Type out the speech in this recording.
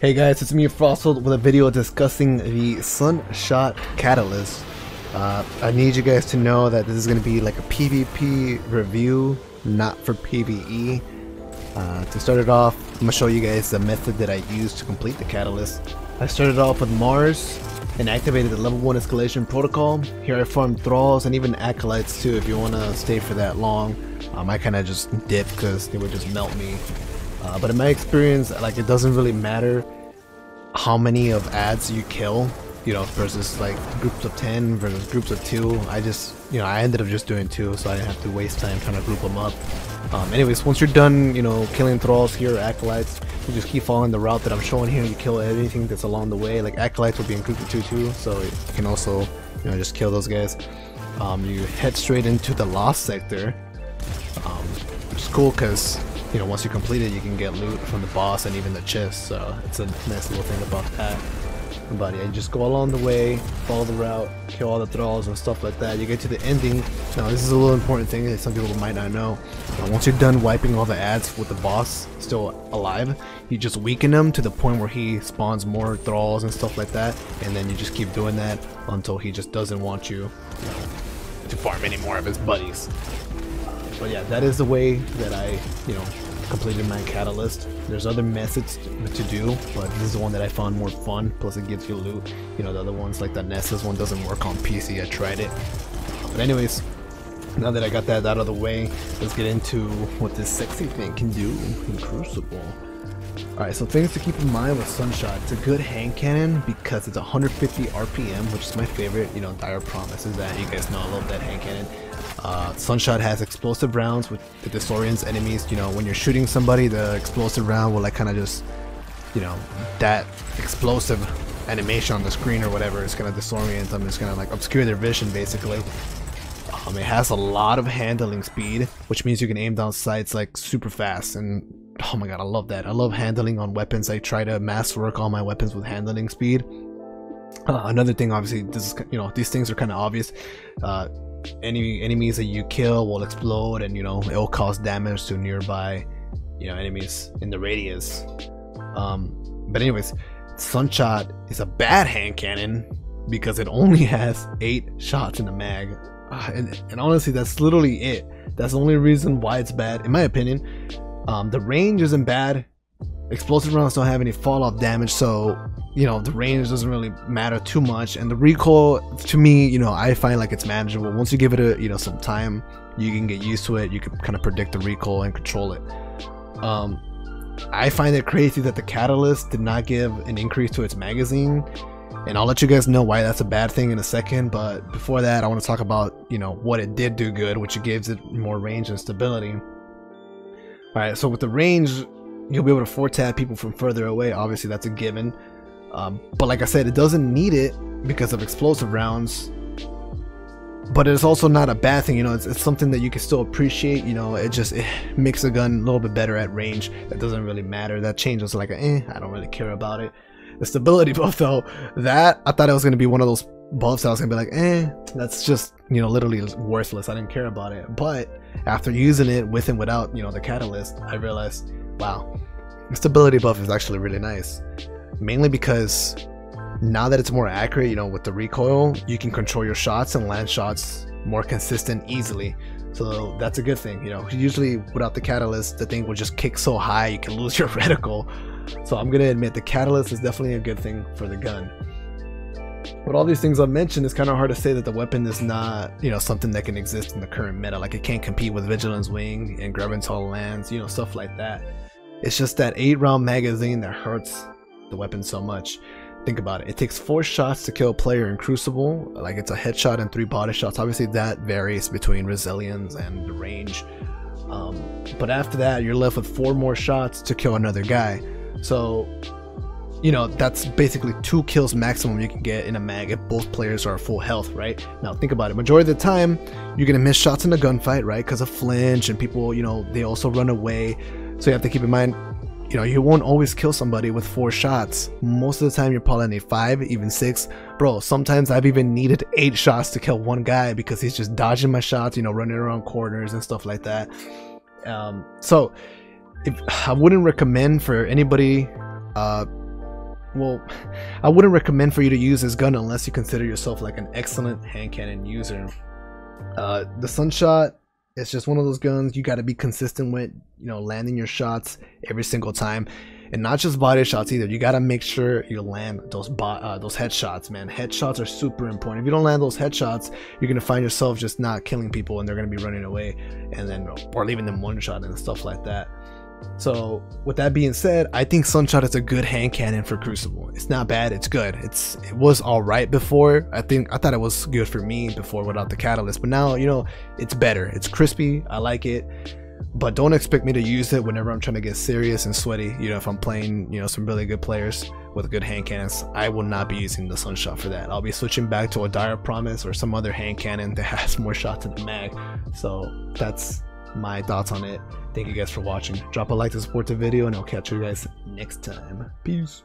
Hey guys, it's me IFrostBolt with a video discussing the SUNSHOT catalyst. I need you guys to know that this is going to be like a PvP review, not for PvE. To start it off, I'm going to show you guys the method that I used to complete the catalyst. I started off with Mars and activated the level 1 escalation protocol. Here I farmed thralls and even acolytes too if you want to stay for that long. I kind of just dipped because they would just melt me. But in my experience, like, it doesn't really matter how many of ads you kill, you know, versus like groups of 10 versus groups of 2. I ended up just doing 2, so I didn't have to waste time trying to group them up. Anyways, once you're done, you know, killing thralls here, acolytes, you just keep following the route that I'm showing here. You kill anything that's along the way. Like acolytes will be in group of 2 too, so you can also, you know, just kill those guys. You head straight into the lost sector, which is cool because, you know, once you complete it, you can get loot from the boss and even the chest, so it's a nice little thing about that. But yeah, you just go along the way, follow the route, kill all the thralls and stuff like that. You get to the ending. Now this is a little important thing that some people might not know. Once you're done wiping all the ads with the boss still alive, you just weaken him to the point where he spawns more thralls and stuff like that, and then you just keep doing that until he just doesn't want you, to farm any more of his buddies. But yeah, that is the way that I, you know, completed my catalyst. There's other methods to do, but this is the one that I found more fun, plus it gives you loot. You know, the other ones, like the Nessus one, doesn't work on PC. I tried it. But anyways, now that I got that out of the way, let's get into what this sexy thing can do in Crucible. Alright, so things to keep in mind with SUNSHOT. It's a good hand cannon because it's 150 RPM, which is my favorite. You know, Dire promises that. You guys know I love that hand cannon. SUNSHOT has explosive rounds with the disorients enemies. You know, when you're shooting somebody, the explosive round will like kind of just, you know, that explosive animation on the screen or whatever is gonna disorient them. It's gonna like obscure their vision basically. It has a lot of handling speed, which means you can aim down sights like super fast, and oh my god, I love that. I love handling on weapons. I try to mass work all my weapons with handling speed. Another thing, obviously, this is, you know, these things are kind of obvious. Any enemies that you kill will explode, and you know, it will cause damage to nearby, you know, enemies in the radius. But anyways, SUNSHOT is a bad hand cannon because it only has 8 shots in the mag. And honestly, that's literally it. That's the only reason why it's bad, in my opinion. The range isn't bad. Explosive rounds don't have any fall off damage, so you know, the range doesn't really matter too much. And the recoil, to me, you know, I find like it's manageable. Once you give it a, you know, some time, you can get used to it. You can kind of predict the recoil and control it. I find it crazy that the catalyst did not give an increase to its magazine, and I'll let you guys know why that's a bad thing in a second. But before that, I want to talk about, you know, what it did do good, which gives it more range and stability. Alright, so with the range, you'll be able to 4-tab people from further away. Obviously, that's a given. But like I said, it doesn't need it because of explosive rounds. But it's also not a bad thing, you know. It's something that you can still appreciate. You know, it makes the gun a little bit better at range. That doesn't really matter. That changes like I don't really care about it. The stability buff though, that I thought it was gonna be one of those buffs I was gonna be like, that's just, you know, literally worthless. I didn't care about it. But after using it with and without, you know, the catalyst, I realized, wow, the stability buff is actually really nice. Mainly because now that it's more accurate, you know, with the recoil, you can control your shots and land shots more consistent easily. So that's a good thing. You know, usually without the catalyst, the thing will just kick so high you can lose your reticle. So I'm gonna admit the catalyst is definitely a good thing for the gun. With all these things I've mentioned, it's kind of hard to say that the weapon is not, you know, something that can exist in the current meta. Like, it can't compete with Vigilance Wing and Graviton Lance, you know, stuff like that. It's just that 8-round magazine that hurts the weapon so much. Think about it. It takes 4 shots to kill a player in Crucible. Like, it's a headshot and 3 body shots. Obviously, that varies between resilience and the range. But after that, you're left with 4 more shots to kill another guy. So, you know, that's basically 2 kills maximum you can get in a mag if both players are full health, right? Now think about it. Majority of the time, you're gonna miss shots in a gunfight, right? Because of flinch and people, you know, they also run away. So you have to keep in mind, you know, you won't always kill somebody with 4 shots. Most of the time, you're probably need 5, even 6. Bro, sometimes I've even needed 8 shots to kill one guy because he's just dodging my shots, you know, running around corners and stuff like that. So I wouldn't recommend for anybody well, I wouldn't recommend for you to use this gun unless you consider yourself like an excellent hand cannon user. The SUNSHOT, it's just one of those guns you got to be consistent with, you know, landing your shots every single time, and not just body shots either. You got to make sure you land those headshots, man. Headshots are super important. If you don't land those headshots, you're gonna find yourself just not killing people, and they're gonna be running away, and then or leaving them one shot and stuff like that. So with that being said, I think SUNSHOT is a good hand cannon for Crucible. It's not bad, it's good. It was alright before. I thought it was good for me before without the catalyst, but now, you know, it's better. It's crispy, I like it, but don't expect me to use it whenever I'm trying to get serious and sweaty. You know, if I'm playing, you know, some really good players with good hand cannons, I will not be using the SUNSHOT for that. I'll be switching back to a Dire Promise or some other hand cannon that has more shots in the mag. So that's my thoughts on it. Thank you guys for watching. Drop a like to support the video, and I'll catch you guys next time. Peace.